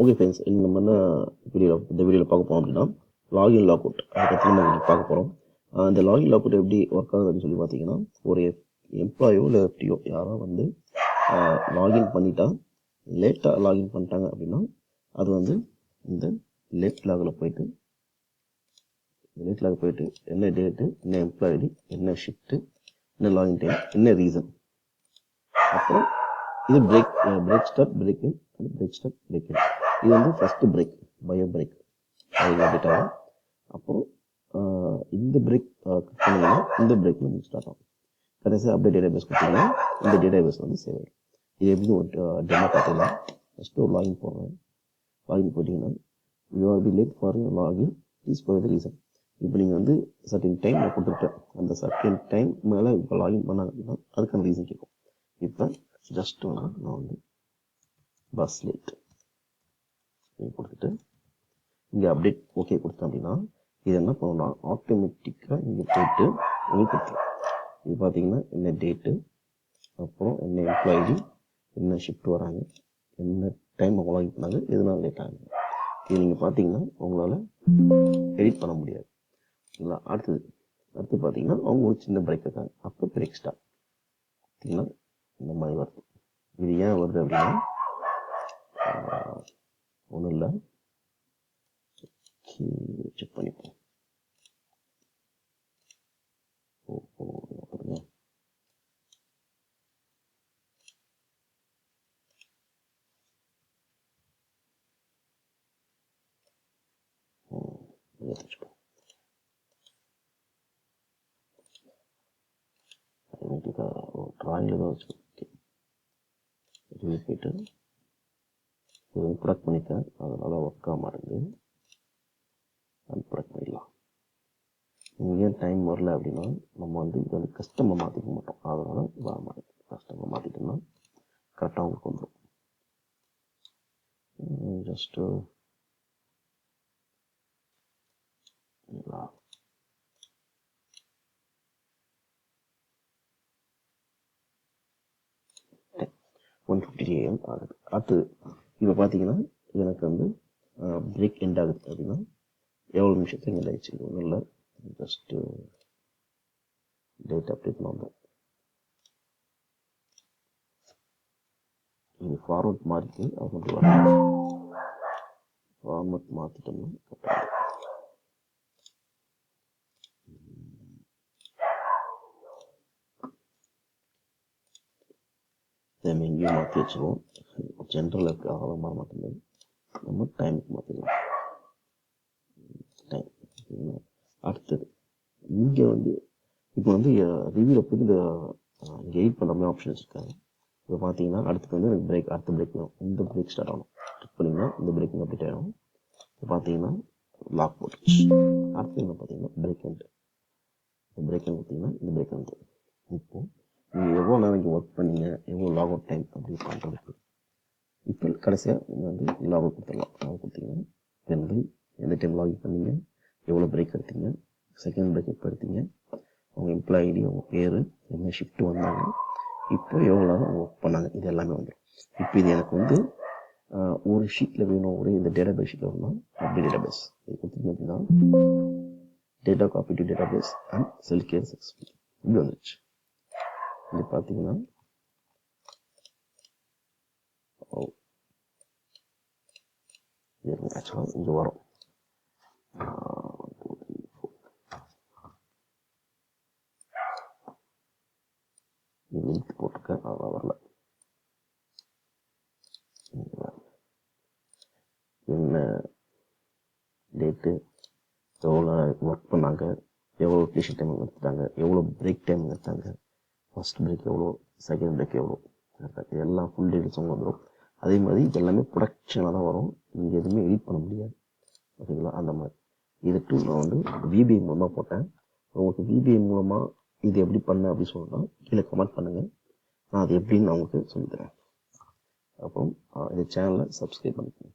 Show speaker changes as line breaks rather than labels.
Okay friends, நம்ம என்ன வீடியோவில் பார்க்க போகிறோம் அப்படின்னா லாகின் லாக் அவுட் அதை பற்றி நம்ம பார்க்க போகிறோம். இந்த லாகின் லாக் அவுட் எப்படி ஒர்க் ஆகுது அப்படின்னு சொல்லி பார்த்தீங்கன்னா, ஒரு எம்ப்ளாயோ இல்லை எஃப்டியோ யாரோ வந்து லாகின் பண்ணிட்டா லேட்டாக லாகின் பண்ணிட்டாங்க அப்படின்னா அது வந்து இந்த லேட் லாகில் போயிட்டு என்ன டேட்டு, என்ன எம்ப்ளாய் ஐடி, என்ன ஷிஃப்ட்டு, என்ன லாகின் டைம், என்ன ரீசன், அப்புறம் இது break start break in break start break in. இது வந்து first break, bio break update ஆகும். அப்புறம் இந்த பிரேக் பண்ணிங்கன்னா இந்த பிரேக் வந்து ஸ்டார்ட் ஆகும். கடைசியாக அப்டேட் டேட்டா பேஸ் கொடுத்தீங்கன்னா இந்த டேட்டா பேஸ் வந்து சேவ் ஆகிடும். இது எப்படி ஒரு டெமோ பார்த்துக்கலாம். ஃபஸ்ட்டு ஒரு லாகின் போடுறேன். லாகின் போட்டிங்கன்னா you are be late for your login, please for the reason. இப்போ நீங்கள் வந்து சர்டின் டைம் நான் கொடுத்துருப்பேன். அந்த சர்டின் டைம் மேலே இப்போ லாகின் பண்ணாங்க அப்படின்னா அதுக்கான ரீசன் கேட்கும். இப்போ ஜஸ்ட் நான் வந்து பஸ் லேட் கொடுத்துட்டு இங்கே அப்டேட் ஓகே கொடுத்தேன் அப்படின்னா இது என்ன பண்ணணும்னா ஆட்டோமேட்டிக்காக இங்கே போயிட்டு உங்களுக்கு கொடுத்துரும். இது பார்த்தீங்கன்னா என்ன டேட்டு, அப்புறம் என்ன எம்ப்ளாயி, என்ன ஷிஃப்ட் வராங்க, என்ன டைம் அவங்க லாகின் பண்ணாங்க, எதனால லேட் ஆகுது. இது நீங்கள் பார்த்தீங்கன்னா உங்களால் எடிட் பண்ண முடியாது. இல்லை அடுத்து பார்த்தீங்கன்னா அவங்க ஒரு சின்ன பிரேக் இருக்காங்க. அப்போ பிரேக் ஸ்டார்ட் பார்த்தீங்கன்னா இந்த மாதிரி வருது. இது ஏன் வருது அப்படின்னா ஒன்றும் இல்லை, செக் பண்ணிப்போம். ட்ராயிங்கில் தான் வச்சு போயிட்டு இது ப்ரொடக்ட் பண்ணிட்டேன். அதனால் ஒர்க் ஆக மாட்டேங்குது. அன்ப்ரொடக்ட் பண்ணிடலாம். இங்கே டைம் வரல அப்படின்னா நம்ம வந்து இதை வந்து கஸ்டமை மாற்றிக்க மாட்டோம். அதனால் வர மாட்டேங்குது. கஸ்டமை மாற்றிட்டோம்னா கரெக்டாக உங்களுக்கு வந்துடும். ஜஸ்ட்டு AM ஆகுது. அடுத்து இப்போ பார்த்தீங்கன்னா எனக்கு வந்து பிரேக் எண்ட் ஆகுது அப்படின்னா எவ்வளோ நிமிஷத்துக்கு எண்ட் ஆயிடுச்சு. ஒன்றும் இல்லை, ஜஸ்ட்டு டேட் அப்டேட் பண்ணோம். இது ஃபார்வர்ட் மாறிட்டு அது மட்டும் வர ஃபார்மட் மாற்றிட்டோம்னா கரெக்டாக நம்ம எங்கேயும் மாற்றி வச்சுருவோம். ஜென்ரல் இருக்க அவ்வளோ மாற மாட்டேங்குது. நம்ம டைமுக்கு மாற்றிக்கலாம். டைம் அடுத்தது இங்கே வந்து இப்போ வந்து ரிவ்யூவில் போய் இந்த இங்கே எடிட் பண்ணுற மாதிரி ஆப்ஷன் வச்சுருக்காங்க. இப்போ பார்த்தீங்கன்னா அடுத்து வந்து எனக்கு பிரேக், அடுத்த பிரேக் வேணும். இந்த பிரேக் ஸ்டார்ட் ஆகணும். கிளிக் பண்ணிங்கன்னா இந்த பிரேக்கிங் அப்டேட் ஆகிடும். இப்போ பார்த்தீங்கன்னா லாக் போட்டுச்சு. அடுத்து என்ன பார்த்தீங்கன்னா பிரேக் எண்ட். இந்த பிரேக் எண்ட் பார்த்தீங்கன்னா இந்த பிரேக் எண்ட். இப்போது நீங்கள் எவ்வளோ நேரம் இங்கே ஒர்க் பண்ணீங்க, எவ்வளோ லாக் அவுட் டைம் அப்படி பண்ணுறதுக்கு இப்போ கடைசியாக நீங்கள் வந்து லாக் அவுட் கொடுத்துடலாம். லாக் கொடுத்தீங்கன்னா வந்து எந்த டைம் லாகின் பண்ணீங்க, எவ்வளோ பிரேக் எடுத்தீங்க, செகண்ட் பிரேக் எப்போ எடுத்தீங்க, அவங்க எம்ப்ளாயி ஐடி, அவங்க பேர், என்ன ஷிஃப்ட் வந்தாங்க, இப்போ எவ்வளோ நேரம் ஒர்க் பண்ணாங்க, இது எல்லாமே வந்துடும். இப்போ இது எனக்கு வந்து ஒரு ஷீட்டில் வேணும், ஒரு இந்த டேட்டா பேஸ் ஷீட்டில் வேணும்னா அப்படி டேட்டா பேஸ் இது கொடுத்தீங்க அப்படின்னா data copy to database and cell care successful இப்படி வந்துடுச்சு. இது பார்த்தீங்கன்னா ஆக்சுவலாக இங்கே வரும். லிங்க் போட்டிருக்கேன், அதெல்லாம் வரல. என்ன டேட்டு, எவ்வளோ ஒர்க் பண்ணாங்க, எவ்வளோ டிஷன் டைம் எடுத்துட்டாங்க, எவ்வளோ பிரேக் டைம் எடுத்தாங்க, ஃபஸ்ட் பிரேக் எவ்வளோ, செகண்ட் பிரேக் எவ்வளோ, இதெல்லாம் ஃபுல் டீட்டெயில்ஸும் வந்துடும். அதே மாதிரி இது எல்லாமே ப்ரொடக்ஷனாக தான் வரும். நீங்கள் எதுவுமே எடிட் பண்ண முடியாது. ஓகேங்களா? அந்த மாதிரி இது டூல் நான் வந்து VBA மூலமாக போட்டேன். உங்களுக்கு VBA மூலமாக இது எப்படி பண்ண அப்படின்னு சொல்லலாம், கீழே கமெண்ட் பண்ணுங்கள். நான் அது எப்படின்னு நான் உங்களுக்கு சொல்லித்தரேன். அப்புறம் இந்த சேனலை சப்ஸ்கிரைப் பண்ணிக்கோங்க.